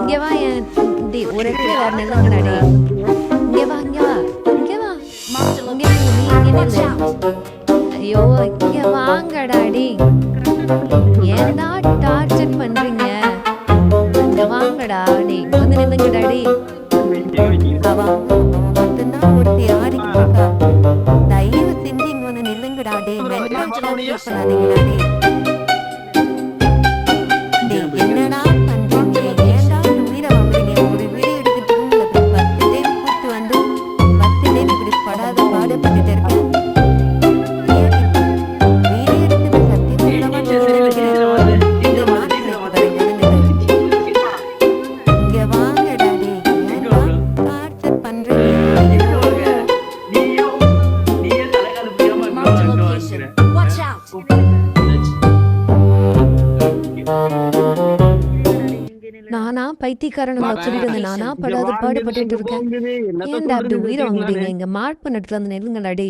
இங்க வா ஒரு இடத்துல வேற நில்லுங்கடா டே. இங்க வா இங்க வா இங்க வா இங்க நீ இங்க நில்லு. ஐயோ இங்க வாங்கடா டே. ஏன்டா டார்ச்சர் பண்றீங்க? இங்க வாங்கடா டே. வந்து நில்லுங்கடா டே. அவா மட்டும்தான் ஒருத்தி ஆடிக்கிட்டு இருக்கா. தயவு செஞ்சு இங்க வந்து நில்லுங்கடா டே. டார்ச்சர் பண்ணாதீங்கடா டே. என்னடா பண்றீங்க? ஏன்டா உயிரை வாங்குறீங்க? ஒரு வீடியோ எடுத்துட்டு உங்களை 10 டைம் கூப்பிட்டு வந்து 10 டைம் இப்படி படாத பாடுபட்டுட்டு இருக்கேன். வீடியோ எடுத்து சத்தியமா நினைக்கிறேன். இந்த மாட்டு வரீங்க இங்க வாங்கடா டே. ஏன்டா டார்ச்சர் பண்றீங்க? நானா பைத்தியக்காரனுங்களை சொல்லிட்டு இருந்தேன். நானா படாத பாடுபட்டு இருக்கேன். ஏன்டா அப்படி உயிரை வாங்குறீங்க? இங்க மார்க் பண்ண இடத்துல வந்து நெல்லுங்கடா டே.